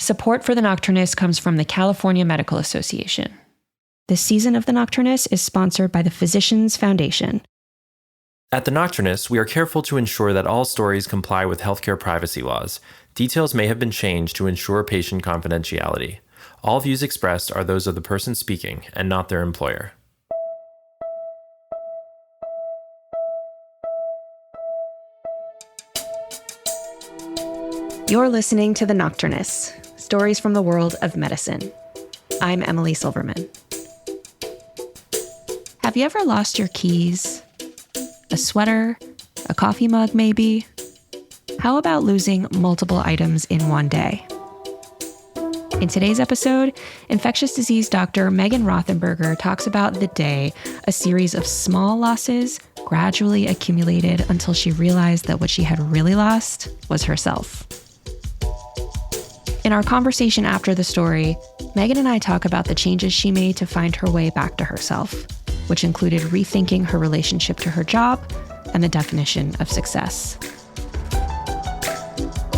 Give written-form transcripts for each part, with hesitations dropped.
Support for the Nocturnists comes from the California Medical Association. This season of the Nocturnists is sponsored by the Physicians Foundation. At the Nocturnists, we are careful to ensure that all stories comply with healthcare privacy laws. Details may have been changed to ensure patient confidentiality. All views expressed are those of the person speaking and not their employer. You're listening to The Nocturnists, stories from the world of medicine. I'm Emily Silverman. Have you ever lost your keys? A sweater? A coffee mug, maybe? How about losing multiple items in one day? In today's episode, infectious disease doctor Meghan Rothenberger talks about the day a series of small losses gradually accumulated until she realized that what she had really lost was herself. In our conversation after the story, Meghan and I talk about the changes she made to find her way back to herself, which included rethinking her relationship to her job and the definition of success.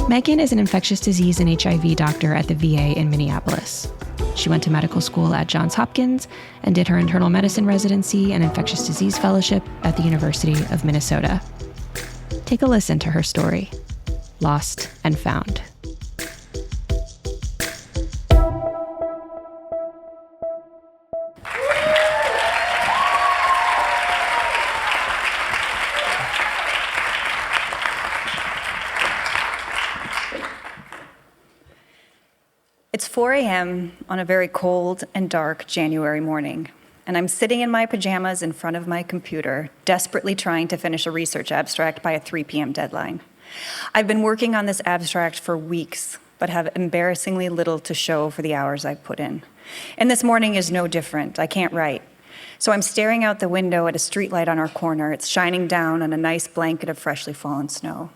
Meghan is an infectious disease and HIV doctor at the VA in Minneapolis. She went to medical school at Johns Hopkins and did her internal medicine residency and infectious disease fellowship at the University of Minnesota. Take a listen to her story, Lost and Found. It's 4 a.m. on a very cold and dark January morning, and I'm sitting in my pajamas in front of my computer, desperately trying to finish a research abstract by a 3 p.m. deadline. I've been working on this abstract for weeks, but have embarrassingly little to show for the hours I've put in. And this morning is no different. I can't write. So I'm staring out the window at a streetlight on our corner. It's shining down on a nice blanket of freshly fallen snow.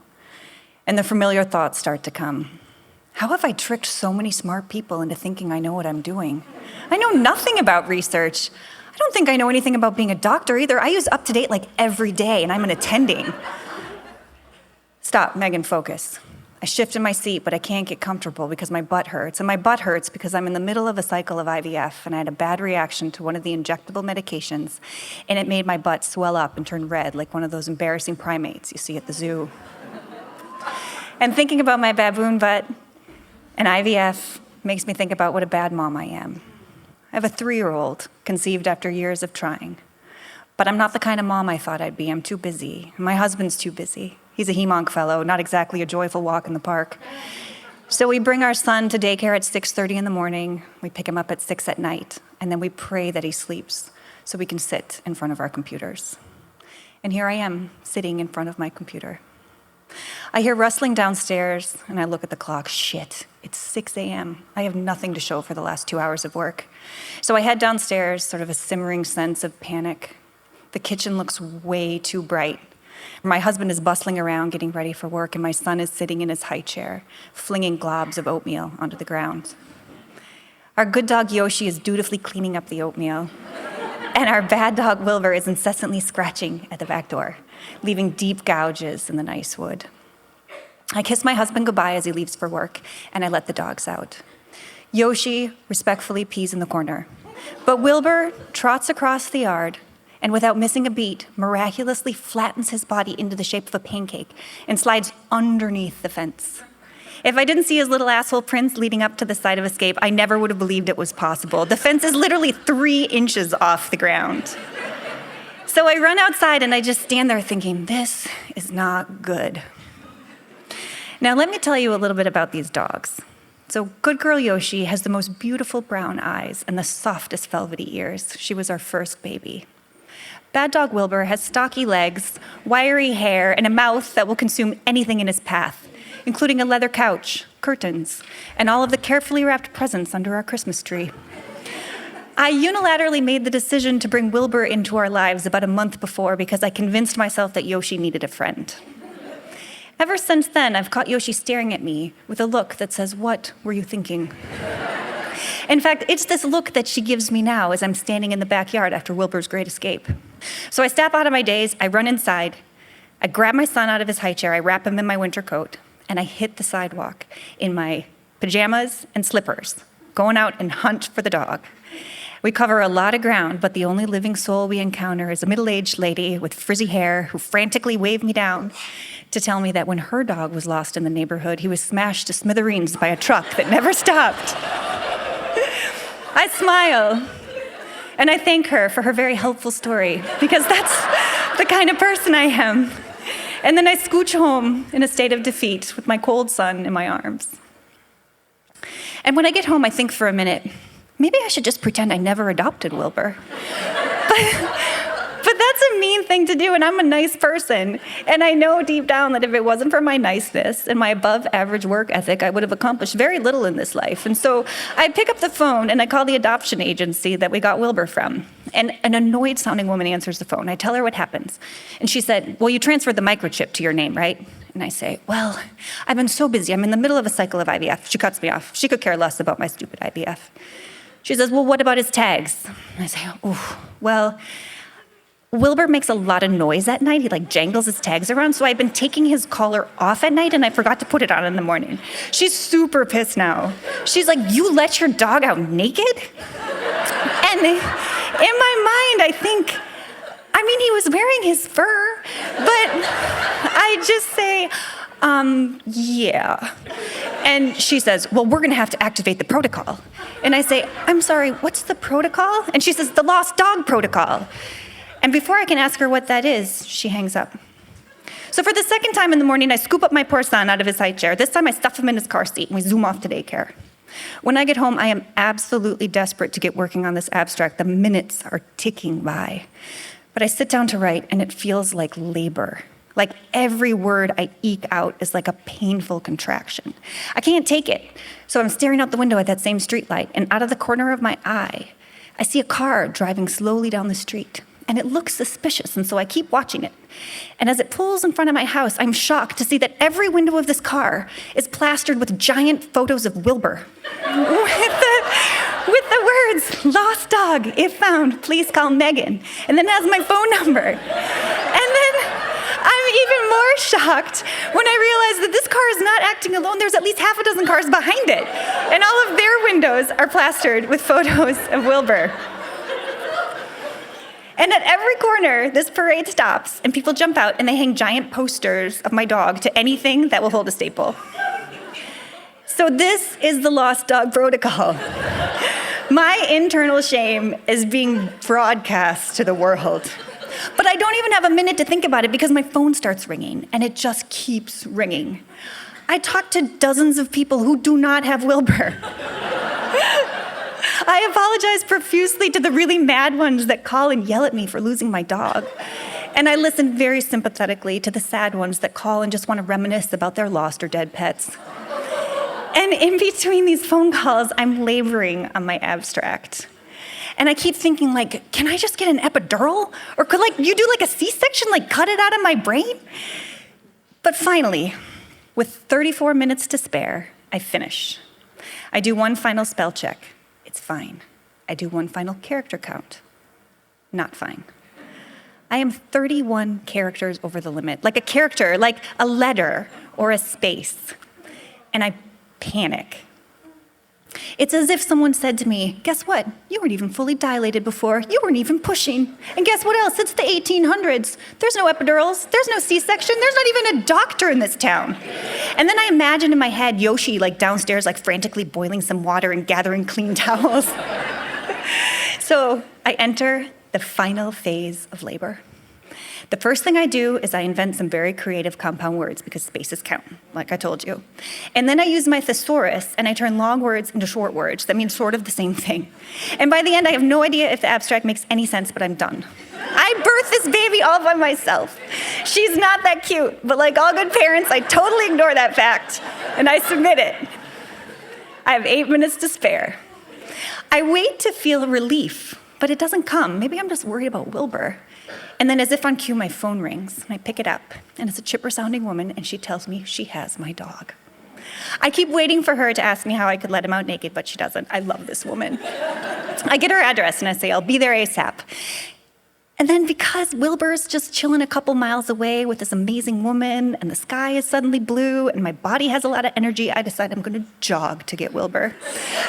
And the familiar thoughts start to come. How have I tricked so many smart people into thinking I know what I'm doing? I know nothing about research. I don't think I know anything about being a doctor either. I use UpToDate like every day, and I'm an attending. Stop, Meghan, focus. I shift in my seat, but I can't get comfortable because my butt hurts. And my butt hurts because I'm in the middle of a cycle of IVF, and I had a bad reaction to one of the injectable medications, and it made my butt swell up and turn red like one of those embarrassing primates you see at the zoo. And thinking about my baboon butt and IVF makes me think about what a bad mom I am. I have a 3-year-old conceived after years of trying. But I'm not the kind of mom I thought I'd be. I'm too busy. My husband's too busy. He's a HEMONC fellow, not exactly a joyful walk in the park. So we bring our son to daycare at 6:30 in the morning. We pick him up at 6 at night. And then we pray that he sleeps so we can sit in front of our computers. And here I am, sitting in front of my computer. I hear rustling downstairs, and I look at the clock. Shit, it's 6 a.m. I have nothing to show for the last 2 hours of work. So I head downstairs, sort of a simmering sense of panic. The kitchen looks way too bright. My husband is bustling around getting ready for work, and my son is sitting in his high chair, flinging globs of oatmeal onto the ground. Our good dog Yoshi is dutifully cleaning up the oatmeal, and our bad dog Wilbur is incessantly scratching at the back door, leaving deep gouges in the nice wood. I kiss my husband goodbye as he leaves for work, and I let the dogs out. Yoshi respectfully pees in the corner, but Wilbur trots across the yard and, without missing a beat, miraculously flattens his body into the shape of a pancake and slides underneath the fence. If I didn't see his little asshole prints leading up to the side of escape, I never would have believed it was possible. The fence is literally 3 inches off the ground. So I run outside and I just stand there thinking, this is not good. Now let me tell you a little bit about these dogs. So good girl Yoshi has the most beautiful brown eyes and the softest velvety ears. She was our first baby. Bad dog Wilbur has stocky legs, wiry hair, and a mouth that will consume anything in his path, including a leather couch, curtains, and all of the carefully wrapped presents under our Christmas tree. I unilaterally made the decision to bring Wilbur into our lives about a month before because I convinced myself that Yoshi needed a friend. Ever since then, I've caught Yoshi staring at me with a look that says, "What were you thinking?" In fact, it's this look that she gives me now as I'm standing in the backyard after Wilbur's great escape. So I snap out of my daze, I run inside, I grab my son out of his high chair, I wrap him in my winter coat, and I hit the sidewalk in my pajamas and slippers, going out and hunt for the dog. We cover a lot of ground, but the only living soul we encounter is a middle-aged lady with frizzy hair who frantically waved me down to tell me that when her dog was lost in the neighborhood, he was smashed to smithereens by a truck that never stopped. I smile, and I thank her for her very helpful story, because that's the kind of person I am. And then I scooch home in a state of defeat with my cold son in my arms. And when I get home, I think for a minute, maybe I should just pretend I never adopted Wilbur. But that's a mean thing to do, and I'm a nice person. And I know deep down that if it wasn't for my niceness and my above-average work ethic, I would have accomplished very little in this life. And so I pick up the phone, and I call the adoption agency that we got Wilbur from. And an annoyed-sounding woman answers the phone. I tell her what happens. And she said, well, you transferred the microchip to your name, right? And I say, well, I've been so busy. I'm in the middle of a cycle of IVF. She cuts me off. She could care less about my stupid IVF. She says, well, what about his tags? And I say, oh, well, Wilbur makes a lot of noise at night. He jangles his tags around, so I've been taking his collar off at night, and I forgot to put it on in the morning. She's super pissed now. She's like, you let your dog out naked? And in my mind, I think, he was wearing his fur, but I just say, yeah. And she says, well, we're gonna have to activate the protocol. And I say, I'm sorry, what's the protocol? And she says, the lost dog protocol. And before I can ask her what that is, she hangs up. So for the second time in the morning, I scoop up my poor son out of his high chair. This time I stuff him in his car seat and we zoom off to daycare. When I get home, I am absolutely desperate to get working on this abstract. The minutes are ticking by. But I sit down to write and it feels like labor. Like every word I eke out is like a painful contraction. I can't take it. So I'm staring out the window at that same streetlight, and out of the corner of my eye, I see a car driving slowly down the street. And it looks suspicious, and so I keep watching it. And as it pulls in front of my house, I'm shocked to see that every window of this car is plastered with giant photos of Wilbur. with the words, lost dog, if found, please call Meghan. And then it has my phone number. And then I'm even more shocked when I realize that this car is not acting alone. There's at least half a dozen cars behind it. And all of their windows are plastered with photos of Wilbur. And at every corner, this parade stops, and people jump out, and they hang giant posters of my dog to anything that will hold a staple. So this is the lost dog protocol. My internal shame is being broadcast to the world. But I don't even have a minute to think about it because my phone starts ringing, and it just keeps ringing. I talk to dozens of people who do not have Wilbur. I apologize profusely to the really mad ones that call and yell at me for losing my dog. And I listen very sympathetically to the sad ones that call and just want to reminisce about their lost or dead pets. And in between these phone calls, I'm laboring on my abstract. And I keep thinking, can I just get an epidural? Or could, you do, a C-section, cut it out of my brain? But finally, with 34 minutes to spare, I finish. I do one final spell check. It's fine. I do one final character count. Not fine. I am 31 characters over the limit, like a character, like a letter or a space. And I panic. It's as if someone said to me, guess what? You weren't even fully dilated before. You weren't even pushing. And guess what else? It's the 1800s. There's no epidurals. There's no C-section. There's not even a doctor in this town. And then I imagine in my head Yoshi downstairs frantically boiling some water and gathering clean towels. So I enter the final phase of labor. The first thing I do is I invent some very creative compound words because spaces count, like I told you. And then I use my thesaurus and I turn long words into short words. That means sort of the same thing. And by the end, I have no idea if the abstract makes any sense, but I'm done. I birthed this baby all by myself. She's not that cute, but like all good parents, I totally ignore that fact and I submit it. I have 8 minutes to spare. I wait to feel relief, but it doesn't come. Maybe I'm just worried about Wilbur. And then as if on cue, my phone rings, and I pick it up, and it's a chipper-sounding woman, and she tells me she has my dog. I keep waiting for her to ask me how I could let him out naked, but she doesn't. I love this woman. I get her address, and I say, I'll be there ASAP. And then because Wilbur's just chilling a couple miles away with this amazing woman, and the sky is suddenly blue, and my body has a lot of energy, I decide I'm gonna jog to get Wilbur.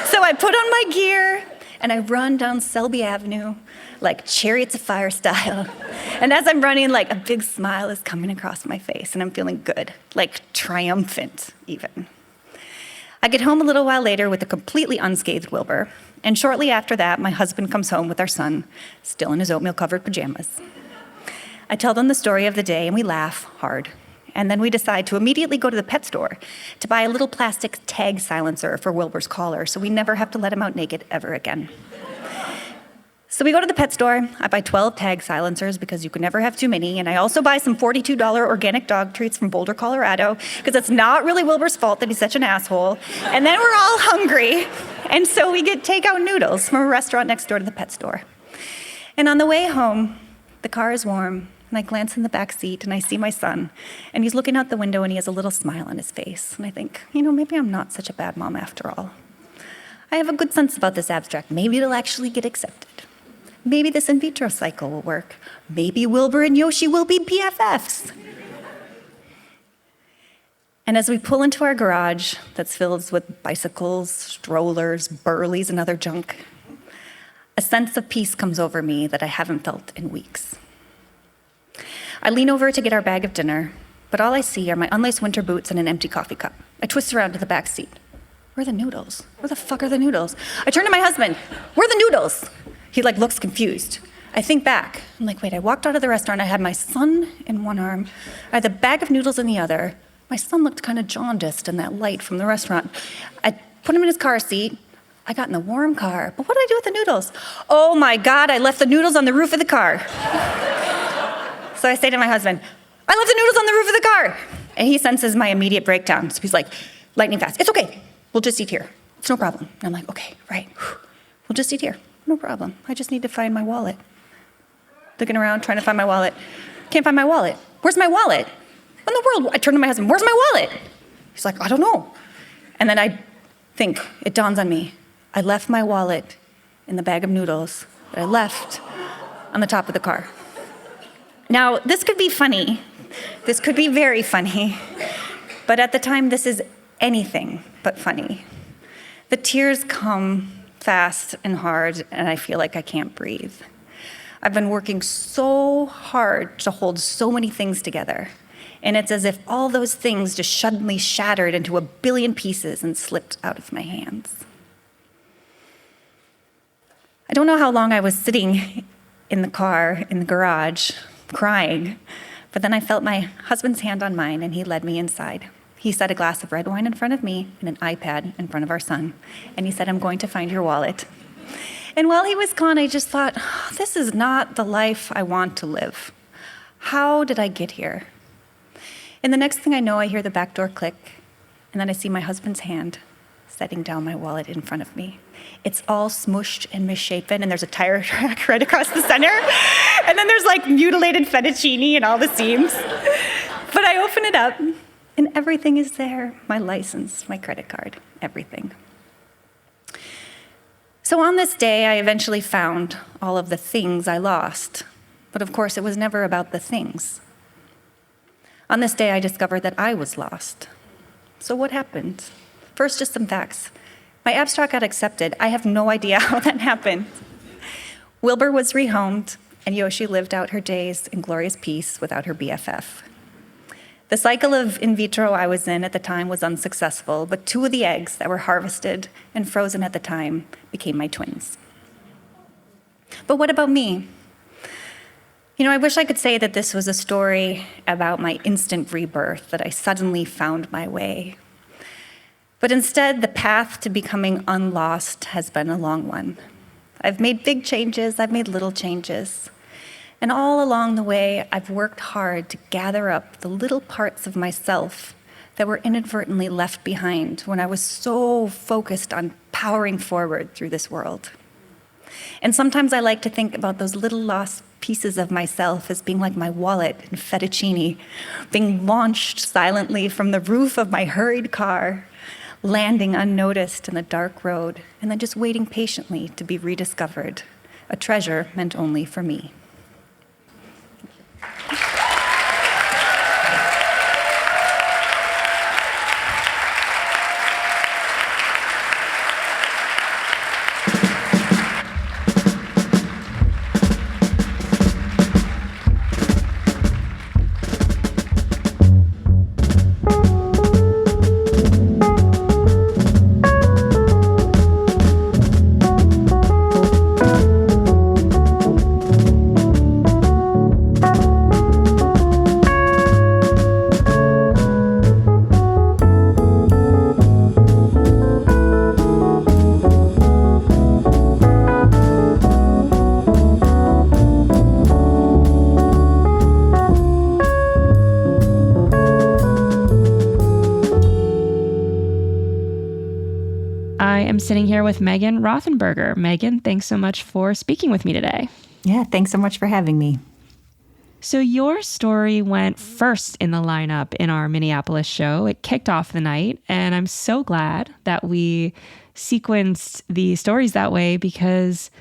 So I put on my gear, and I run down Selby Avenue, like Chariots of Fire style. And as I'm running, like a big smile is coming across my face, and I'm feeling good, like triumphant even. I get home a little while later with a completely unscathed Wilbur, and shortly after that, my husband comes home with our son, still in his oatmeal-covered pajamas. I tell them the story of the day, and we laugh hard. And then we decide to immediately go to the pet store to buy a little plastic tag silencer for Wilbur's collar so we never have to let him out naked ever again. So we go to the pet store. I buy 12 tag silencers because you can never have too many. And I also buy some $42 organic dog treats from Boulder, Colorado, because it's not really Wilbur's fault that he's such an asshole. And then we're all hungry. And so we get takeout noodles from a restaurant next door to the pet store. And on the way home, the car is warm. And I glance in the back seat and I see my son. And he's looking out the window and he has a little smile on his face. And I think, maybe I'm not such a bad mom after all. I have a good sense about this abstract. Maybe it'll actually get accepted. Maybe this in vitro cycle will work. Maybe Wilbur and Yoshi will be BFFs. And as we pull into our garage that's filled with bicycles, strollers, burleys, and other junk, a sense of peace comes over me that I haven't felt in weeks. I lean over to get our bag of dinner, but all I see are my unlaced winter boots and an empty coffee cup. I twist around to the back seat. Where are the noodles? Where the fuck are the noodles? I turn to my husband. Where are the noodles? He looks confused. I think back. I'm like, wait, I walked out of the restaurant. I had my son in one arm. I had the bag of noodles in the other. My son looked kind of jaundiced in that light from the restaurant. I put him in his car seat. I got in the warm car. But what did I do with the noodles? Oh my God, I left the noodles on the roof of the car. So I say to my husband, I left the noodles on the roof of the car. And he senses my immediate breakdown. So he's like, lightning fast. It's okay. We'll just eat here. It's no problem. And I'm like, okay, right. We'll just eat here. No problem. I just need to find my wallet. Looking around, trying to find my wallet. Can't find my wallet. Where's my wallet? What in the world? I turn to my husband. Where's my wallet? He's like, I don't know. And then I think, it dawns on me. I left my wallet in the bag of noodles that I left on the top of the car. Now, this could be funny. This could be very funny. But at the time, this is anything but funny. The tears come fast and hard, and I feel like I can't breathe. I've been working so hard to hold so many things together, and it's as if all those things just suddenly shattered into a billion pieces and slipped out of my hands. I don't know how long I was sitting in the car, in the garage, crying, but then I felt my husband's hand on mine, and he led me inside. He set a glass of red wine in front of me and an iPad in front of our son. And he said, I'm going to find your wallet. And while he was gone, I just thought, this is not the life I want to live. How did I get here? And the next thing I know, I hear the back door click, and then I see my husband's hand setting down my wallet in front of me. It's all smushed and misshapen, and there's a tire track right across the center. And then there's mutilated fettuccine in all the seams. But I open it up, and everything is there. My license, my credit card, everything. So on this day, I eventually found all of the things I lost. But of course, it was never about the things. On this day, I discovered that I was lost. So what happened? First, just some facts. My abstract got accepted. I have no idea how that happened. Wilbur was rehomed, and Yoshi lived out her days in glorious peace without her BFF. The cycle of in vitro I was in at the time was unsuccessful, but 2 of the eggs that were harvested and frozen at the time became my twins. But what about me? I wish I could say that this was a story about my instant rebirth, that I suddenly found my way. But instead, the path to becoming unlost has been a long one. I've made big changes, I've made little changes. And all along the way, I've worked hard to gather up the little parts of myself that were inadvertently left behind when I was so focused on powering forward through this world. And sometimes I like to think about those little lost pieces of myself as being like my wallet and fettuccine, being launched silently from the roof of my hurried car, landing unnoticed in the dark road, and then just waiting patiently to be rediscovered, a treasure meant only for me. sitting here with Meghan Rothenberger. Meghan, thanks so much for speaking with me today. Yeah, thanks so much for having me. So your story went first in the lineup in our Minneapolis show. It kicked off the night, and I'm so glad that we sequenced the stories that way because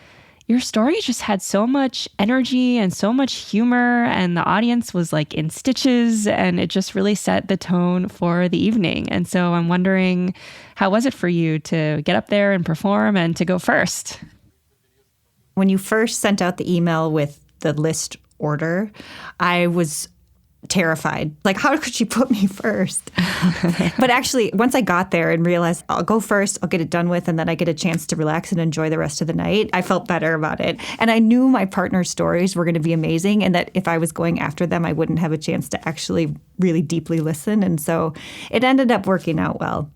your story just had so much energy and so much humor, and the audience was like in stitches, and it just really set the tone for the evening. And so I'm wondering, how was it for you to get up there and perform and to go first? When you first sent out the email with the list order, I was terrified. Like, how could she put me first? But actually, once I got there and realized I'll go first, I'll get it done with, and then I get a chance to relax and enjoy the rest of the night, I felt better about it. And I knew my partner's stories were going to be amazing, and that if I was going after them, I wouldn't have a chance to actually really deeply listen. And so it ended up working out well.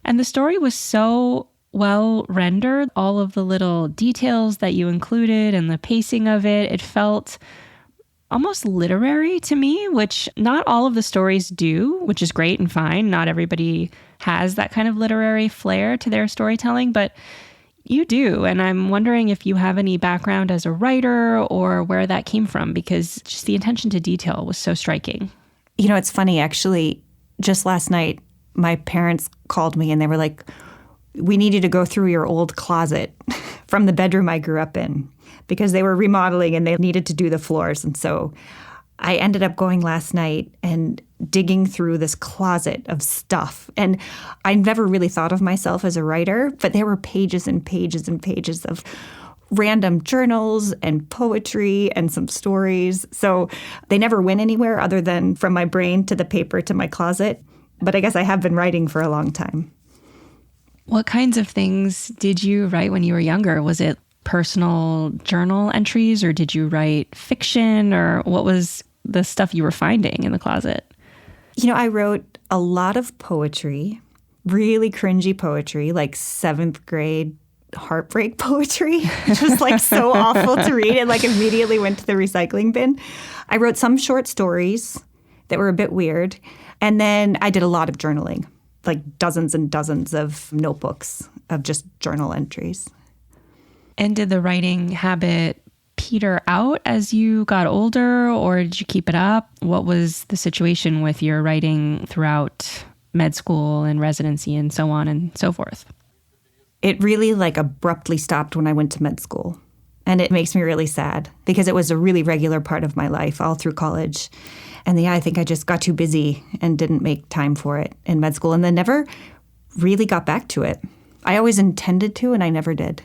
And the story was so well rendered. All of the little details that you included and the pacing of it, it felt almost literary to me, which not all of the stories do, which is great and fine. Not everybody has that kind of literary flair to their storytelling, but you do. And I'm wondering if you have any background as a writer or where that came from, because just the attention to detail was so striking. You know, it's funny, actually, just last night, my parents called me and they were like, we need you to go through your old closet from the bedroom I grew up in, because they were remodeling and they needed to do the floors. And so I ended up going last night and digging through this closet of stuff. And I never really thought of myself as a writer, but there were pages and pages and pages of random journals and poetry and some stories. So they never went anywhere other than from my brain to the paper to my closet. But I guess I have been writing for a long time. What kinds of things did you write when you were younger? Was it personal journal entries, or did you write fiction, or what was the stuff you were finding in the closet? You know, I wrote a lot of poetry, really cringy poetry, like 7th grade heartbreak poetry, which was like so awful to read. It like immediately went to the recycling bin. I wrote some short stories that were a bit weird. And then I did a lot of journaling, like dozens and dozens of notebooks of just journal entries. And did the writing habit peter out as you got older, or did you keep it up? What was the situation with your writing throughout med school and residency and so on and so forth? It really like abruptly stopped when I went to med school. And it makes me really sad because it was a really regular part of my life all through college. And I think I just got too busy and didn't make time for it in med school, and then never really got back to it. I always intended to, and I never did.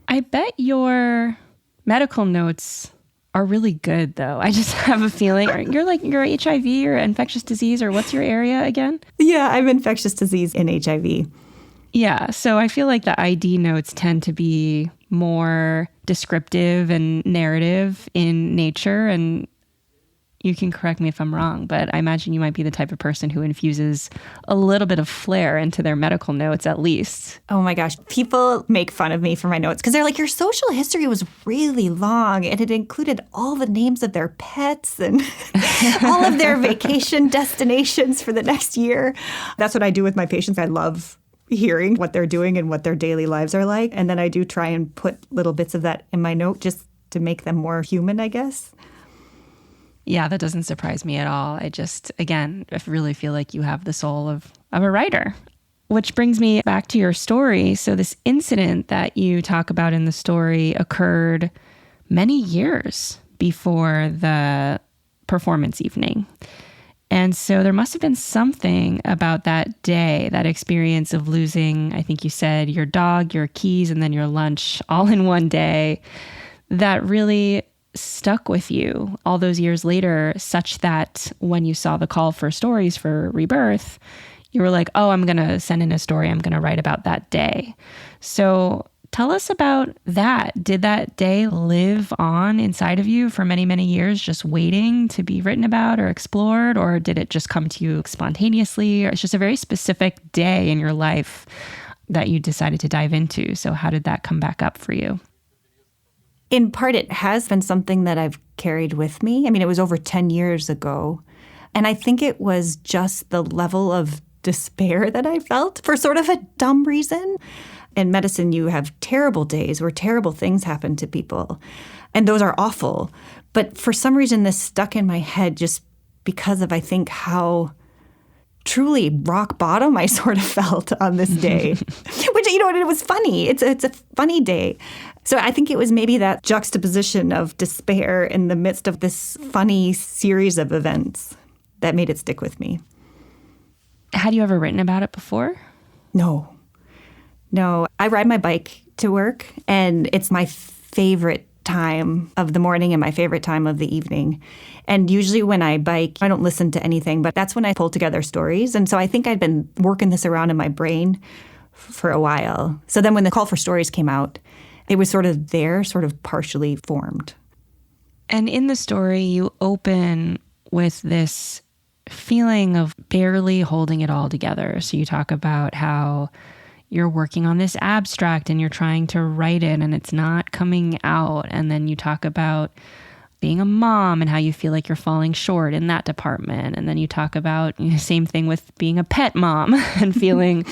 I bet your medical notes are really good, though. I just have a feeling you're HIV or infectious disease, or what's your area again? Yeah, I'm infectious disease and HIV. Yeah, so I feel like the ID notes tend to be more descriptive and narrative in nature, and you can correct me if I'm wrong, but I imagine you might be the type of person who infuses a little bit of flair into their medical notes, at least. Oh my gosh. People make fun of me for my notes because they're like, your social history was really long, and it included all the names of their pets and all of their vacation destinations for the next year. That's what I do with my patients. I love hearing what they're doing and what their daily lives are like. And then I do try and put little bits of that in my note just to make them more human, I guess. Yeah, that doesn't surprise me at all. I really feel like you have the soul of a writer. Which brings me back to your story. So this incident that you talk about in the story occurred many years before the performance evening. And so there must have been something about that day, that experience of losing, I think you said, your dog, your keys, and then your lunch all in one day, that really stuck with you all those years later, such that when you saw the call for stories for Rebirth, you were like, oh, I'm going to send in a story. I'm going to write about that day. So tell us about that. Did that day live on inside of you for many, many years, just waiting to be written about or explored? Or did it just come to you spontaneously? Or it's just a very specific day in your life that you decided to dive into. So how did that come back up for you? In part, it has been something that I've carried with me. I mean, it was over 10 years ago. And I think it was just the level of despair that I felt for sort of a dumb reason. In medicine, you have terrible days where terrible things happen to people, and those are awful. But for some reason, this stuck in my head just because of, I think, how truly rock bottom I sort of felt on this day, which, it was funny. It's a funny day. So I think it was maybe that juxtaposition of despair in the midst of this funny series of events that made it stick with me. Had you ever written about it before? No. I ride my bike to work, and it's my favorite time of the morning and my favorite time of the evening. And usually when I bike, I don't listen to anything, but that's when I pull together stories. And so I think I'd been working this around in my brain for a while. So then when the call for stories came out, it was sort of there, sort of partially formed. And in the story, you open with this feeling of barely holding it all together. So you talk about how you're working on this abstract and you're trying to write it and it's not coming out. And then you talk about being a mom and how you feel like you're falling short in that department. And then you talk about same thing with being a pet mom and feeling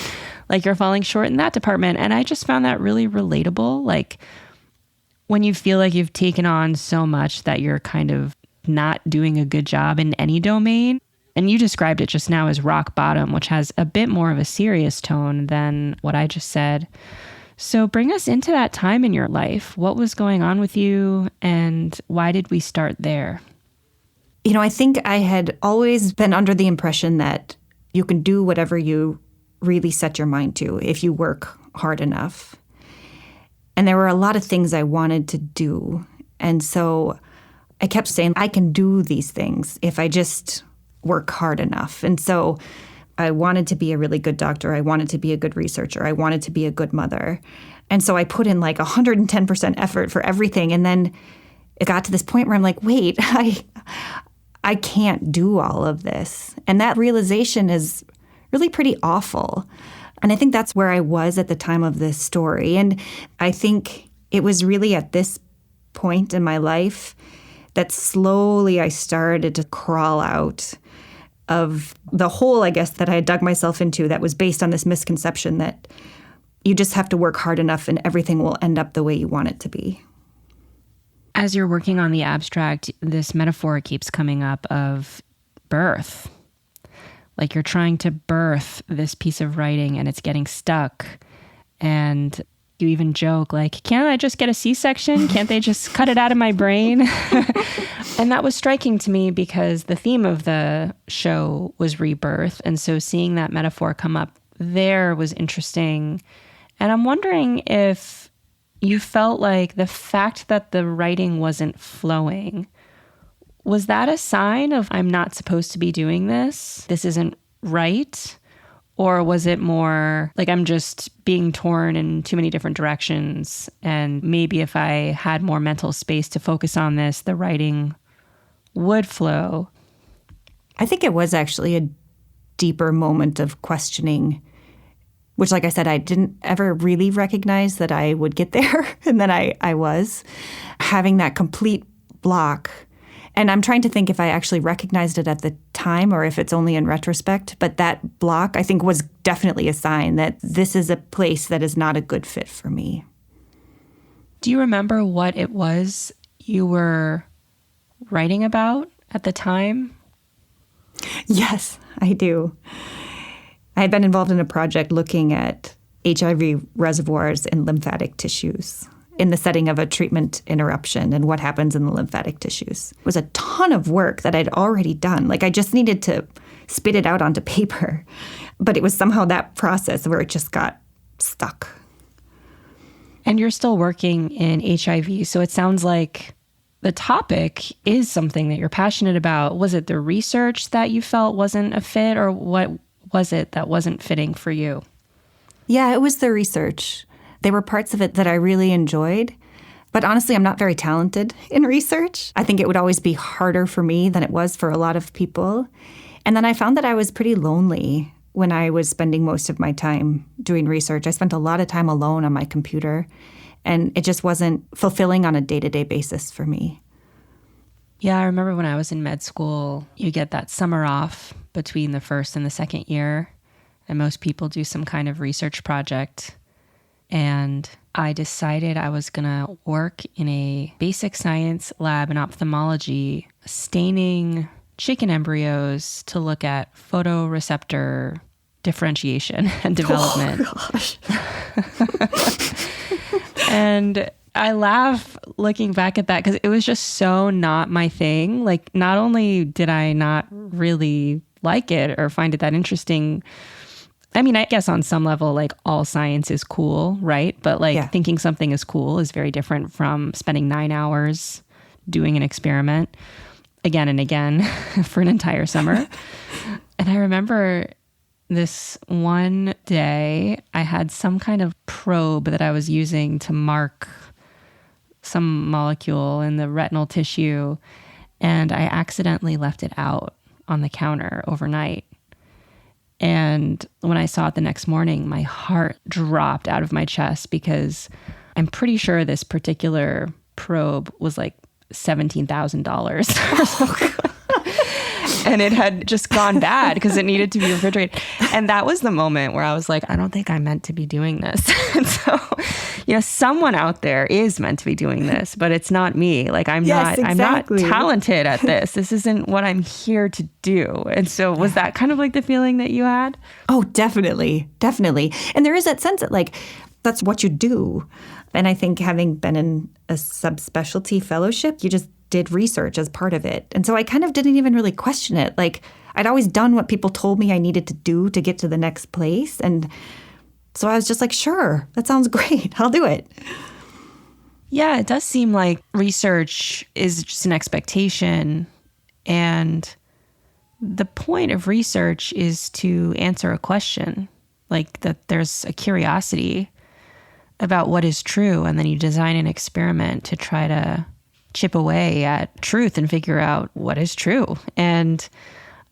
like you're falling short in that department. And I just found that really relatable. Like when you feel like you've taken on so much that you're kind of not doing a good job in any domain. And you described it just now as rock bottom, which has a bit more of a serious tone than what I just said. So bring us into that time in your life. What was going on with you and why did we start there? I think I had always been under the impression that you can do whatever you really set your mind to if you work hard enough. And there were a lot of things I wanted to do. And so I kept saying, I can do these things if I just work hard enough. And so I wanted to be a really good doctor. I wanted to be a good researcher. I wanted to be a good mother. And so I put in like 110% effort for everything. And then it got to this point where I'm like, wait, I can't do all of this. And that realization is really pretty awful. And I think that's where I was at the time of this story. And I think it was really at this point in my life that slowly I started to crawl out of the hole, I guess, that I had dug myself into that was based on this misconception that you just have to work hard enough and everything will end up the way you want it to be. As you're working on the abstract, this metaphor keeps coming up of birth. Like you're trying to birth this piece of writing and it's getting stuck. And you even joke like, can't I just get a C-section? Can't they just cut it out of my brain? And that was striking to me because the theme of the show was rebirth. And so seeing that metaphor come up there was interesting. And I'm wondering if you felt like the fact that the writing wasn't flowing, was that a sign of I'm not supposed to be doing this? This isn't right? Or was it more like I'm just being torn in too many different directions and maybe if I had more mental space to focus on this, the writing would flow? I think it was actually a deeper moment of questioning, which, like I said, I didn't ever really recognize that I would get there. And then I was having that complete block. And I'm trying to think if I actually recognized it at the time or if it's only in retrospect. But that block, I think, was definitely a sign that this is a place that is not a good fit for me. Do you remember what it was you were writing about at the time? Yes, I do. I had been involved in a project looking at HIV reservoirs in lymphatic tissues in the setting of a treatment interruption and what happens in the lymphatic tissues. It was a ton of work that I'd already done. Like I just needed to spit it out onto paper. But it was somehow that process where it just got stuck. And you're still working in HIV, so it sounds like the topic is something that you're passionate about. Was it the research that you felt wasn't a fit, or what was it that wasn't fitting for you? Yeah, it was the research. There were parts of it that I really enjoyed. But honestly, I'm not very talented in research. I think it would always be harder for me than it was for a lot of people. And then I found that I was pretty lonely when I was spending most of my time doing research. I spent a lot of time alone on my computer, and it just wasn't fulfilling on a day-to-day basis for me. Yeah, I remember when I was in med school, you get that summer off between the first and the second year. and most people do some kind of research project. And I decided I was going to work in a basic science lab in ophthalmology, staining chicken embryos to look at photoreceptor differentiation and development. Oh, gosh. And I laugh looking back at that because it was just so not my thing. Like, not only did I not really like it or find it that interesting, I mean, I guess on some level, like, all science is cool, right? But thinking something is cool is very different from spending 9 hours doing an experiment again and again for an entire summer. And I remember this one day I had some kind of probe that I was using to mark some molecule in the retinal tissue, and I accidentally left it out on the counter overnight. And when I saw it the next morning, my heart dropped out of my chest because I'm pretty sure this particular probe was like $17,000. And it had just gone bad because it needed to be refrigerated. And that was the moment where I was like, I don't think I'm meant to be doing this. And so, someone out there is meant to be doing this, but it's not me. Like, I'm not talented at this. This isn't what I'm here to do. And so was that kind of like the feeling that you had? Oh, definitely. Definitely. And there is that sense that, like, that's what you do. And I think having been in a subspecialty fellowship, you just did research as part of it. And so I kind of didn't even really question it. Like, I'd always done what people told me I needed to do to get to the next place. And so I was just like, sure, that sounds great. I'll do it. Yeah, it does seem like research is just an expectation. And the point of research is to answer a question, like that there's a curiosity about what is true. And then you design an experiment to try to chip away at truth and figure out what is true. And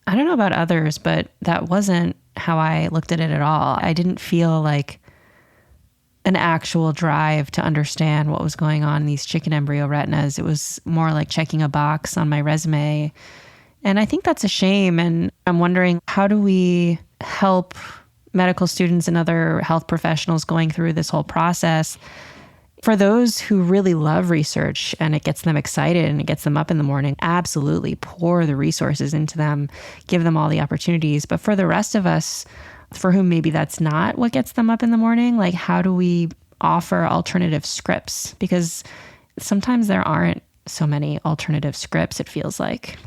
I don't know about others, but that wasn't how I looked at it at all. I didn't feel like an actual drive to understand what was going on in these chicken embryo retinas. It was more like checking a box on my resume. And I think that's a shame. And I'm wondering, how do we help medical students and other health professionals going through this whole process? For those who really love research and it gets them excited and it gets them up in the morning, absolutely pour the resources into them, give them all the opportunities. But for the rest of us, for whom maybe that's not what gets them up in the morning, like, how do we offer alternative scripts? Because sometimes there aren't so many alternative scripts, it feels like.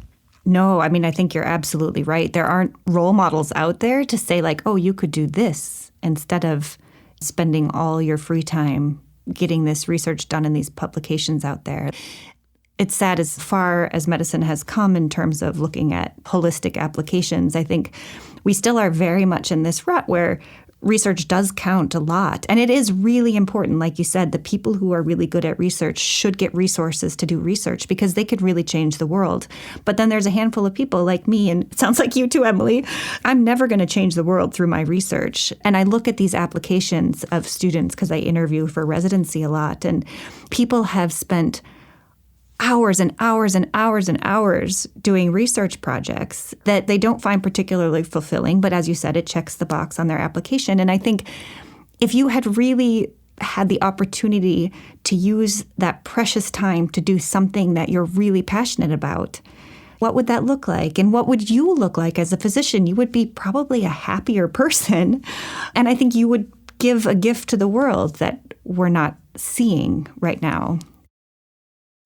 No, I mean, I think you're absolutely right. There aren't role models out there to say, like, oh, you could do this instead of spending all your free time getting this research done in these publications out there. It's sad, as far as medicine has come in terms of looking at holistic applications. I think we still are very much in this rut where research does count a lot. And it is really important. Like you said, the people who are really good at research should get resources to do research because they could really change the world. But then there's a handful of people like me, and it sounds like you too, Emily. I'm never going to change the world through my research. And I look at these applications of students because I interview for residency a lot, and people have spent hours and hours and hours and hours doing research projects that they don't find particularly fulfilling. But as you said, it checks the box on their application. And I think if you had really had the opportunity to use that precious time to do something that you're really passionate about, what would that look like? And what would you look like as a physician? You would be probably a happier person. And I think you would give a gift to the world that we're not seeing right now.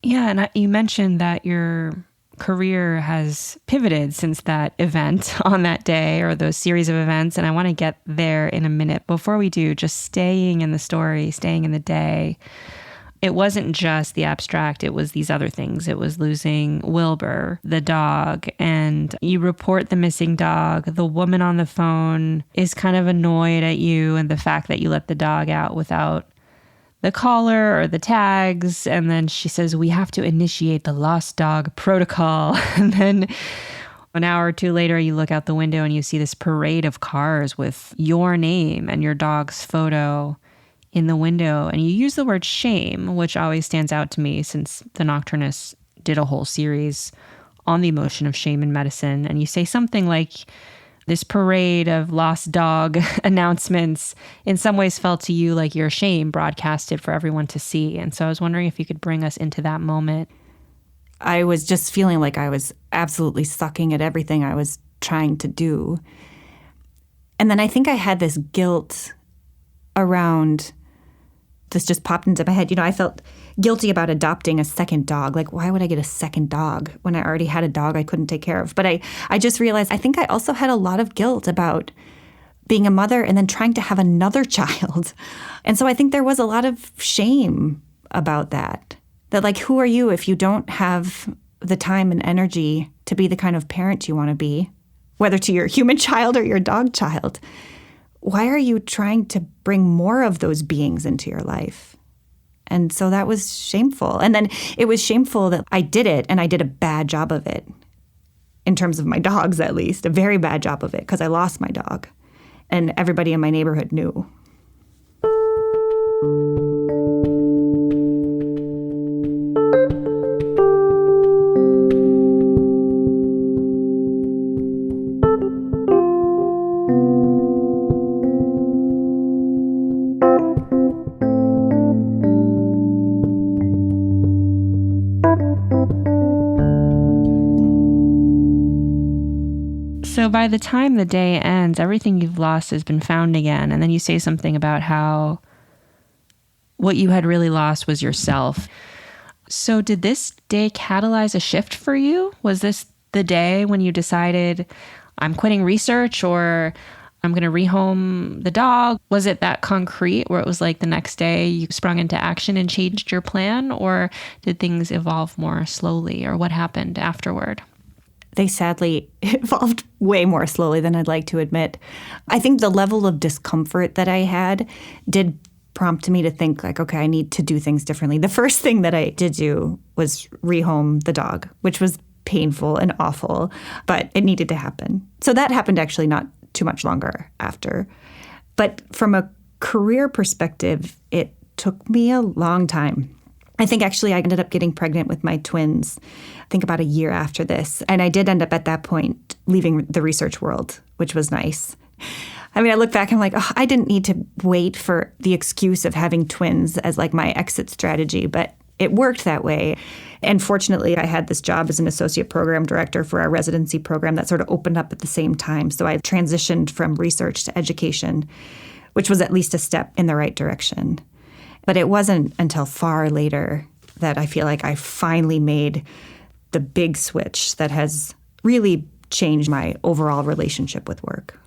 Yeah, and you mentioned that your career has pivoted since that event on that day, or those series of events, and I want to get there in a minute. Before we do, just staying in the story, staying in the day, it wasn't just the abstract, it was these other things. It was losing Wilbur, the dog, and you report the missing dog. The woman on the phone is kind of annoyed at you and the fact that you let the dog out without the collar or the tags. And then she says, we have to initiate the lost dog protocol. And then an hour or two later, you look out the window and you see this parade of cars with your name and your dog's photo in the window. And you use the word shame, which always stands out to me since the Nocturnists did a whole series on the emotion of shame in medicine. And you say something like, this parade of lost dog announcements in some ways felt to you like your shame broadcasted for everyone to see. And so I was wondering if you could bring us into that moment. I was just feeling like I was absolutely sucking at everything I was trying to do. And then I think I had this guilt around, this just popped into my head. I felt guilty about adopting a second dog. Like, why would I get a second dog when I already had a dog I couldn't take care of? But I just realized I think I also had a lot of guilt about being a mother and then trying to have another child. And so I think there was a lot of shame about that. That, like, who are you if you don't have the time and energy to be the kind of parent you want to be, whether to your human child or your dog child? Why are you trying to bring more of those beings into your life? And so that was shameful. And then it was shameful that I did it, and I did a bad job of it, in terms of my dogs at least, a very bad job of it, because I lost my dog. And everybody in my neighborhood knew. So by the time the day ends, everything you've lost has been found again. And then you say something about how what you had really lost was yourself. So did this day catalyze a shift for you? Was this the day when you decided, I'm quitting research, or I'm going to rehome the dog? Was it that concrete where it was like the next day you sprung into action and changed your plan? Or did things evolve more slowly? Or what happened afterward? They sadly evolved way more slowly than I'd like to admit. I think the level of discomfort that I had did prompt me to think, like, okay, I need to do things differently. The first thing that I did do was rehome the dog, which was painful and awful, but it needed to happen. So that happened actually not too much longer after. But from a career perspective, it took me a long time. I think actually I ended up getting pregnant with my twins, I think about a year after this. And I did end up at that point leaving the research world, which was nice. I mean, I look back and I'm like, oh, I didn't need to wait for the excuse of having twins as like my exit strategy, but it worked that way. And fortunately, I had this job as an associate program director for our residency program that sort of opened up at the same time. So I transitioned from research to education, which was at least a step in the right direction. But it wasn't until far later that I feel like I finally made the big switch that has really changed my overall relationship with work.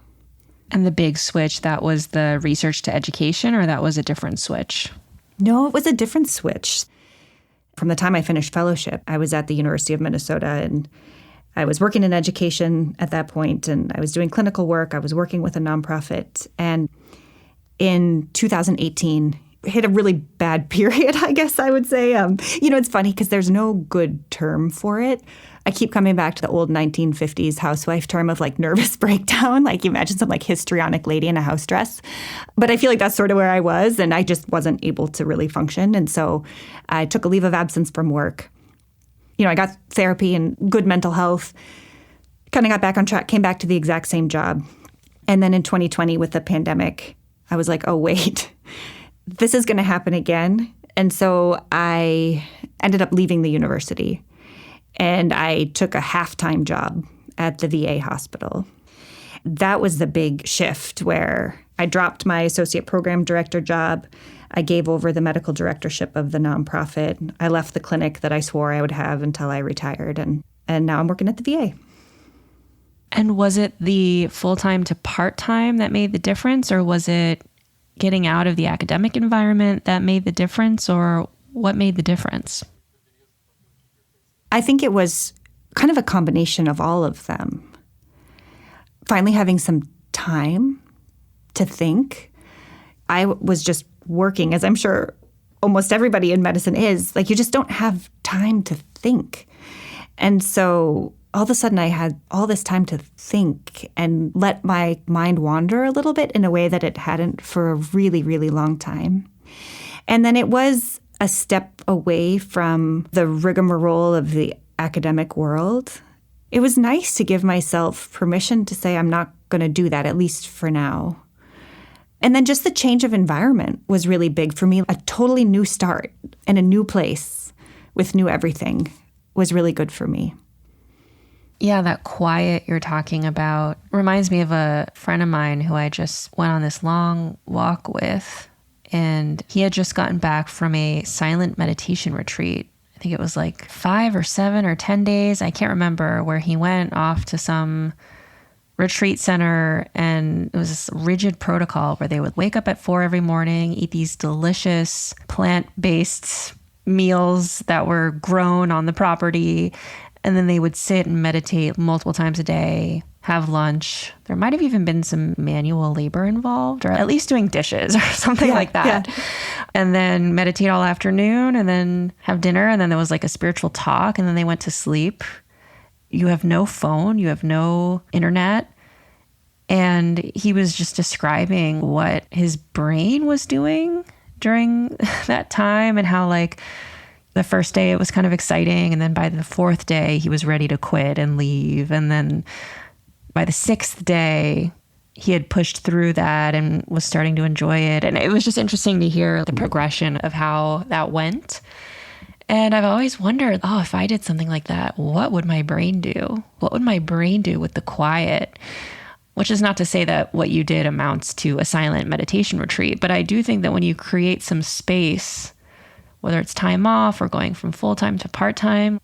And the big switch, that was the research to education, or that was a different switch? No, it was a different switch. From the time I finished fellowship, I was at the University of Minnesota, and I was working in education at that point, and I was doing clinical work. I was working with a nonprofit. And in 2018, hit a really bad period, I guess I would say. It's funny because there's no good term for it. I keep coming back to the old 1950s housewife term of like nervous breakdown. Like you imagine some like histrionic lady in a house dress. But I feel like that's sort of where I was, and I just wasn't able to really function. And so I took a leave of absence from work. I got therapy and good mental health, kind of got back on track, came back to the exact same job. And then in 2020 with the pandemic, I was like, oh, wait. This is going to happen again. And so I ended up leaving the university, and I took a half-time job at the VA hospital. That was the big shift where I dropped my associate program director job. I gave over the medical directorship of the nonprofit. I left the clinic that I swore I would have until I retired, and now I'm working at the VA. And was it the full-time to part-time that made the difference, or was it getting out of the academic environment that made the difference, or what made the difference? I think it was kind of a combination of all of them. Finally having some time to think. I was just working, as I'm sure almost everybody in medicine is, like you just don't have time to think. And so all of a sudden I had all this time to think and let my mind wander a little bit in a way that it hadn't for a really, really long time. And then it was a step away from the rigmarole of the academic world it was nice to give myself permission to say I'm not going to do that, at least for now. And then just the change of environment was really big for me. A totally new start in a new place with new everything was really good for me. Yeah, that quiet you're talking about reminds me of a friend of mine who I just went on this long walk with. And he had just gotten back from a silent meditation retreat. I think it was like 5 or 7 or 10 days. I can't remember, where he went off to some retreat center, and it was this rigid protocol where they would wake up at 4 every morning, eat these delicious plant-based meals that were grown on the property, and then they would sit and meditate multiple times a day, have lunch. There might have even been some manual labor involved, or at least doing dishes or something like that. Yeah. And then meditate all afternoon, and then have dinner, and then there was like a spiritual talk, and then they went to sleep. You have no phone, you have no internet. And he was just describing what his brain was doing during that time, and how like the first day it was kind of exciting, and then by the 4th day he was ready to quit and leave. And then by the 6th day he had pushed through that and was starting to enjoy it. And it was just interesting to hear the progression of how that went. And I've always wondered, if I did something like that, what would my brain do? What would my brain do with the quiet? Which is not to say that what you did amounts to a silent meditation retreat, but I do think that when you create some space, whether it's time off or going from full-time to part-time,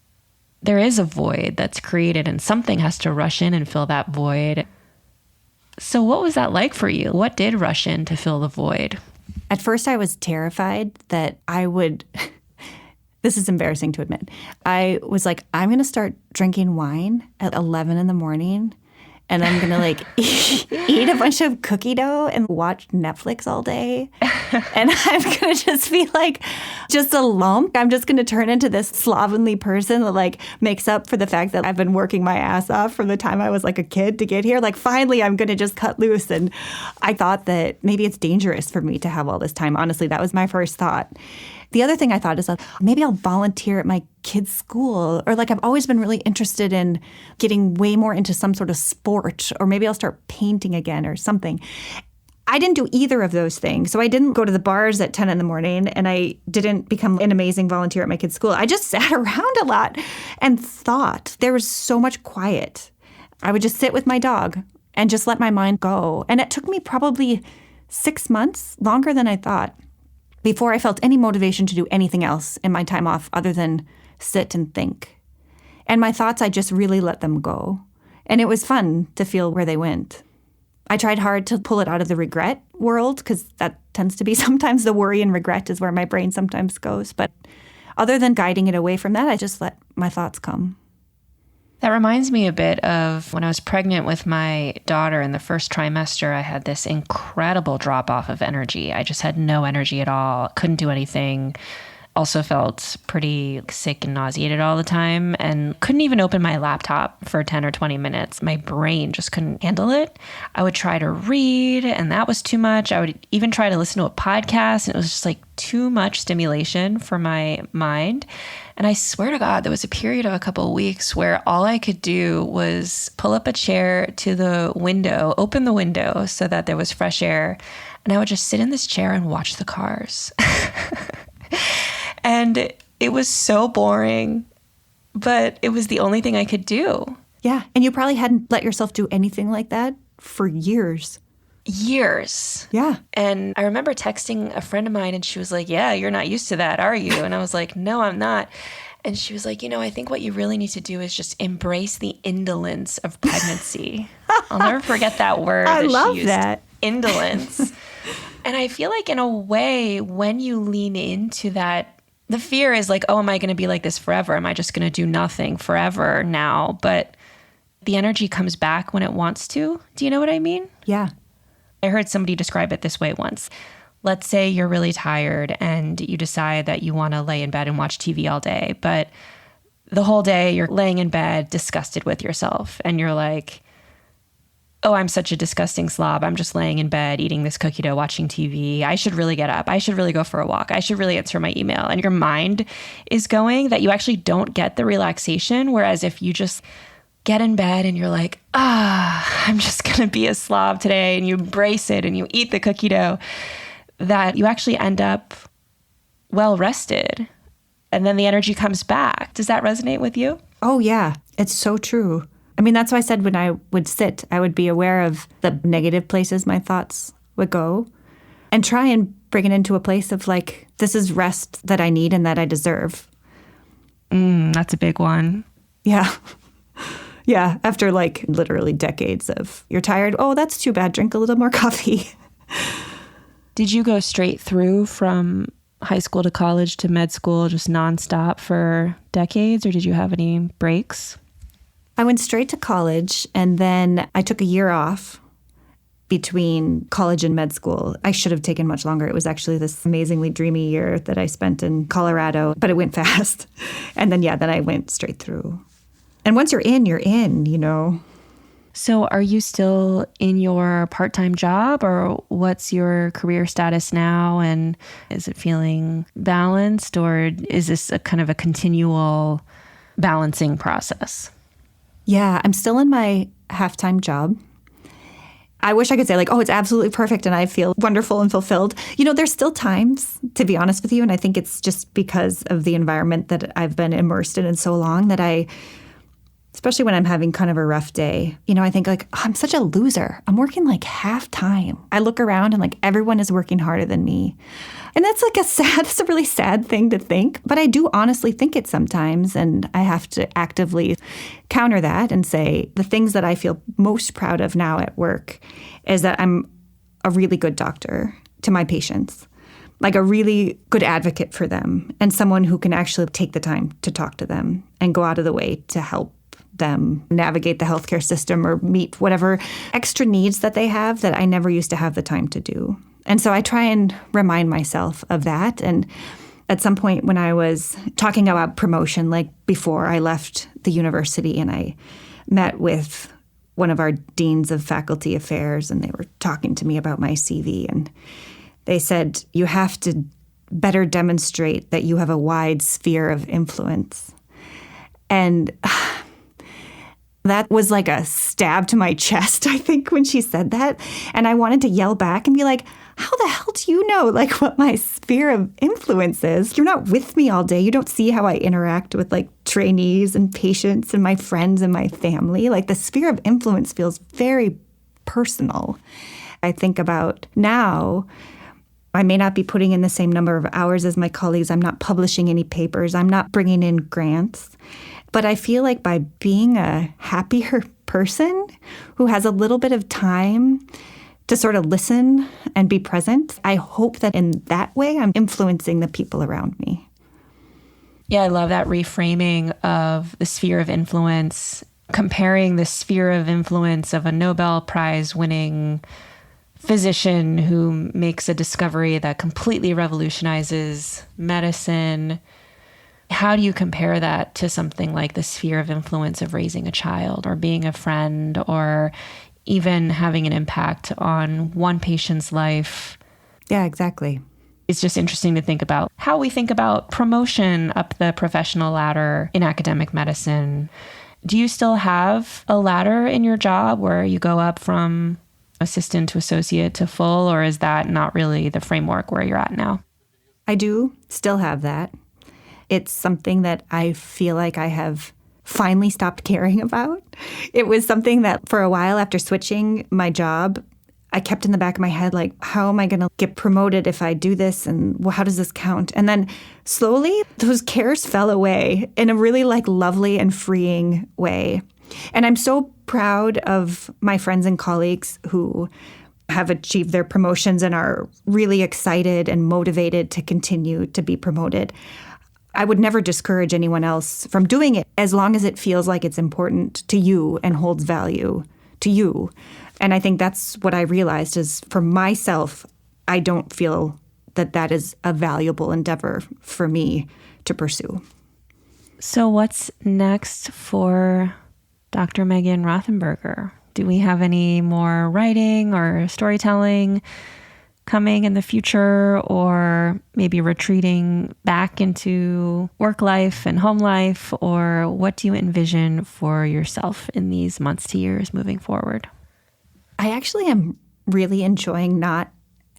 there is a void that's created, and something has to rush in and fill that void. So what was that like for you? What did rush in to fill the void? At first, I was terrified that I would... This is embarrassing to admit. I was like, I'm going to start drinking wine at 11 in the morning, and I'm going to like eat a bunch of cookie dough and watch Netflix all day. And I'm going to just be like just a lump. I'm just going to turn into this slovenly person that like makes up for the fact that I've been working my ass off from the time I was like a kid to get here. Like finally, I'm going to just cut loose. And I thought that maybe it's dangerous for me to have all this time. Honestly, that was my first thought. The other thing I thought is that maybe I'll volunteer at my kids' school, or like I've always been really interested in getting way more into some sort of sport, or maybe I'll start painting again or something. I didn't do either of those things. So I didn't go to the bars at 10 in the morning, and I didn't become an amazing volunteer at my kids' school. I just sat around a lot and thought. There was so much quiet. I would just sit with my dog and just let my mind go. And it took me probably 6 months, longer than I thought, before I felt any motivation to do anything else in my time off other than sit and think. And my thoughts, I just really let them go. And it was fun to feel where they went. I tried hard to pull it out of the regret world, because that tends to be sometimes the worry and regret is where my brain sometimes goes. But other than guiding it away from that, I just let my thoughts come. That reminds me a bit of when I was pregnant with my daughter in the first trimester. I had this incredible drop off of energy. I just had no energy at all, couldn't do anything. Also felt pretty sick and nauseated all the time, and couldn't even open my laptop for 10 or 20 minutes. My brain just couldn't handle it. I would try to read, and that was too much. I would even try to listen to a podcast, and it was just like too much stimulation for my mind. And I swear to God, there was a period of a couple of weeks where all I could do was pull up a chair to the window, open the window so that there was fresh air, and I would just sit in this chair and watch the cars. And it was so boring, but it was the only thing I could do. Yeah, and you probably hadn't let yourself do anything like that for years. Years. Yeah. And I remember texting a friend of mine, and she was like, yeah, you're not used to that, are you? And I was like, no, I'm not. And she was like, I think what you really need to do is just embrace the indolence of pregnancy. I'll never forget that word. I love she used. that. Indolence. And I feel like in a way, when you lean into that, the fear is like, oh, am I going to be like this forever? Am I just going to do nothing forever now? But the energy comes back when it wants to. Do you know what I mean? Yeah. I heard somebody describe it this way once. Let's say you're really tired and you decide that you want to lay in bed and watch TV all day, but the whole day you're laying in bed disgusted with yourself, and you're like, oh, I'm such a disgusting slob. I'm just laying in bed eating this cookie dough, watching TV. I should really get up. I should really go for a walk. I should really answer my email. And your mind is going that you actually don't get the relaxation. Whereas if you just get in bed and you're like, I'm just going to be a slob today, and you embrace it and you eat the cookie dough, that you actually end up well rested and then the energy comes back. Does that resonate with you? Oh, yeah. It's so true. I mean, that's why I said when I would sit, I would be aware of the negative places my thoughts would go and try and bring it into a place of like, this is rest that I need and that I deserve. That's a big one. Yeah. Yeah. After like literally decades of, you're tired. Oh, that's too bad. Drink a little more coffee. Did you go straight through from high school to college to med school, just nonstop for decades, or did you have any breaks? I went straight to college, and then I took a year off between college and med school. I should have taken much longer. It was actually this amazingly dreamy year that I spent in Colorado, but it went fast. And then, then I went straight through. And once you're in, you know. So are you still in your part-time job, or what's your career status now? And is it feeling balanced, or is this a kind of a continual balancing process? Yeah, I'm still in my half-time job. I wish I could say like, oh, it's absolutely perfect and I feel wonderful and fulfilled. You know, there's still times, to be honest with you, and I think it's just because of the environment that I've been immersed in so long that especially when I'm having kind of a rough day, you know, I think like, oh, I'm such a loser. I'm working like half time. I look around and like everyone is working harder than me. And that's like it's a really sad thing to think. But I do honestly think it sometimes. And I have to actively counter that and say the things that I feel most proud of now at work is that I'm a really good doctor to my patients, like a really good advocate for them, and someone who can actually take the time to talk to them and go out of the way to help them navigate the healthcare system or meet whatever extra needs that they have that I never used to have the time to do. And so I try and remind myself of that. And at some point when I was talking about promotion, like before I left the university, and I met with one of our deans of faculty affairs, and they were talking to me about my CV, and they said, you have to better demonstrate that you have a wide sphere of influence. And that was like a stab to my chest, I think, when she said that. And I wanted to yell back and be like, how the hell do you know like what my sphere of influence is? You're not with me all day. You don't see how I interact with like trainees and patients and my friends and my family. Like the sphere of influence feels very personal. I think about now, I may not be putting in the same number of hours as my colleagues. I'm not publishing any papers. I'm not bringing in grants. But I feel like by being a happier person who has a little bit of time to sort of listen and be present, I hope that in that way I'm influencing the people around me. Yeah, I love that reframing of the sphere of influence, comparing the sphere of influence of a Nobel Prize winning physician who makes a discovery that completely revolutionizes medicine. How do you compare that to something like the sphere of influence of raising a child or being a friend or even having an impact on one patient's life? Yeah, exactly. It's just interesting to think about how we think about promotion up the professional ladder in academic medicine. Do you still have a ladder in your job where you go up from assistant to associate to full, or is that not really the framework where you're at now? I do still have that. It's something that I feel like I have finally stopped caring about. It was something that for a while after switching my job, I kept in the back of my head, like, how am I going to get promoted if I do this? And how does this count? And then slowly those cares fell away in a really like lovely and freeing way. And I'm so proud of my friends and colleagues who have achieved their promotions and are really excited and motivated to continue to be promoted. I would never discourage anyone else from doing it as long as it feels like it's important to you and holds value to you. And I think that's what I realized is for myself, I don't feel that that is a valuable endeavor for me to pursue. So what's next for Dr. Meghan Rothenberger? Do we have any more writing or storytelling coming in the future, or maybe retreating back into work life and home life, or what do you envision for yourself in these months to years moving forward? I actually am really enjoying not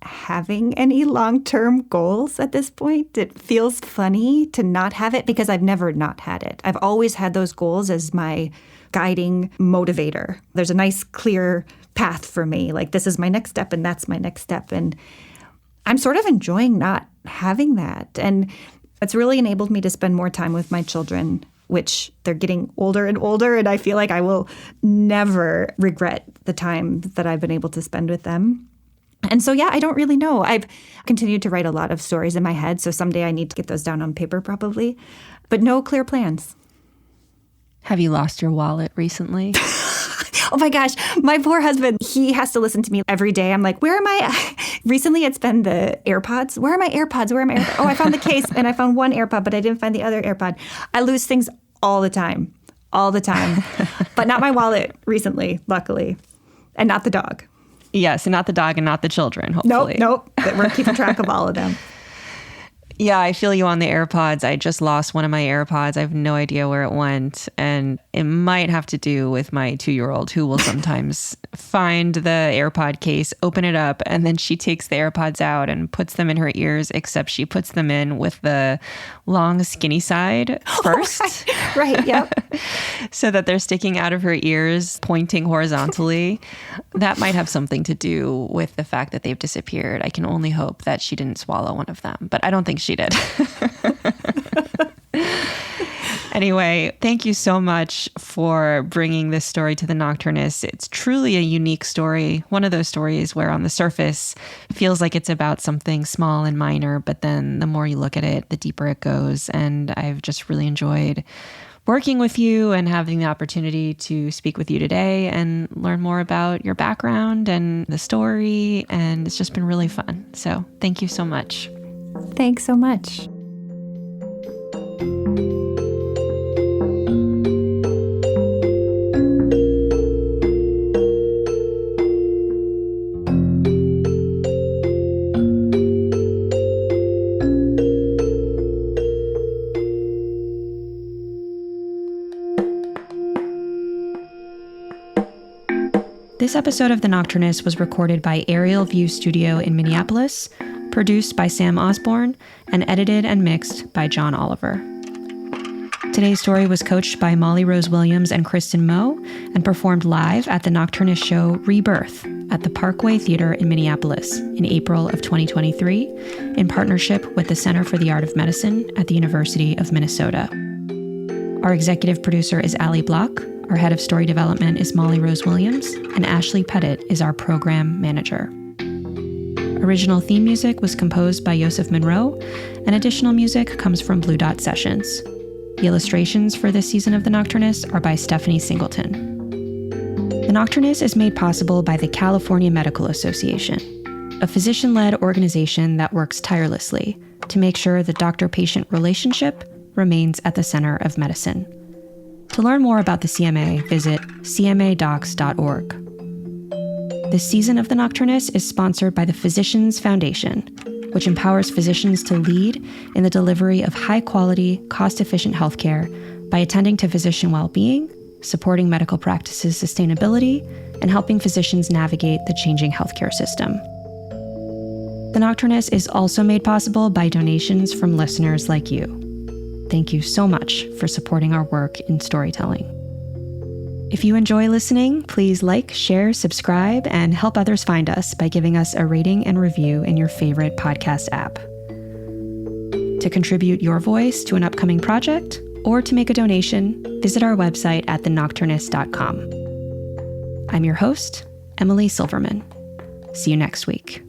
having any long-term goals at this point. It feels funny to not have it because I've never not had it. I've always had those goals as my guiding motivator. There's a nice, clear path for me. Like, this is my next step and that's my next step. And I'm sort of enjoying not having that. And it's really enabled me to spend more time with my children, which they're getting older and older. And I feel like I will never regret the time that I've been able to spend with them. And so, yeah, I don't really know. I've continued to write a lot of stories in my head. So someday I need to get those down on paper probably, but no clear plans. Have you lost your wallet recently? Oh my gosh, my poor husband, he has to listen to me every day. I'm like, where am I? Recently, it's been the AirPods. Where are my AirPods? Where are my AirPods? Oh, I found the case and I found one AirPod, but I didn't find the other AirPod. I lose things all the time, but not my wallet recently, luckily, and not the dog. Yes, and not the dog and not the children, hopefully. Nope. We're keeping track of all of them. Yeah, I feel you on the AirPods. I just lost one of my AirPods. I have no idea where it went. And it might have to do with my 2-year-old, who will sometimes find the AirPod case, open it up, and then she takes the AirPods out and puts them in her ears, except she puts them in with the long, skinny side first. Oh, right, yep. So that they're sticking out of her ears, pointing horizontally. That might have something to do with the fact that they've disappeared. I can only hope that she didn't swallow one of them, but I don't think she did. Anyway, thank you so much for bringing this story to the Nocturnists. It's truly a unique story. One of those stories where on the surface feels like it's about something small and minor, but then the more you look at it, the deeper it goes. And I've just really enjoyed working with you and having the opportunity to speak with you today and learn more about your background and the story. And it's just been really fun. So thank you so much. Thanks so much. This episode of The Nocturnists was recorded by Aerial View Studio in Minneapolis, produced by Sam Osborne, and edited and mixed by John Oliver. Today's story was coached by Molly Rose Williams and Kristen Moe and performed live at the Nocturnist show REBIRTH at the Parkway Theater in Minneapolis in April of 2023 in partnership with the Center for the Art of Medicine at the University of Minnesota. Our executive producer is Allie Block. Our head of story development is Molly Rose Williams, and Ashley Pettit is our program manager. Original theme music was composed by Joseph Monroe, and additional music comes from Blue Dot Sessions. The illustrations for this season of The Nocturnists are by Stephanie Singleton. The Nocturnists is made possible by the California Medical Association, a physician-led organization that works tirelessly to make sure the doctor-patient relationship remains at the center of medicine. To learn more about the CMA, visit cmadocs.org. This season of The Nocturnists is sponsored by the Physicians Foundation, which empowers physicians to lead in the delivery of high-quality, cost-efficient healthcare by attending to physician well-being, supporting medical practices sustainability, and helping physicians navigate the changing healthcare system. The Nocturnists is also made possible by donations from listeners like you. Thank you so much for supporting our work in storytelling. If you enjoy listening, please like, share, subscribe, and help others find us by giving us a rating and review in your favorite podcast app. To contribute your voice to an upcoming project or to make a donation, visit our website at thenocturnist.com. I'm your host, Emily Silverman. See you next week.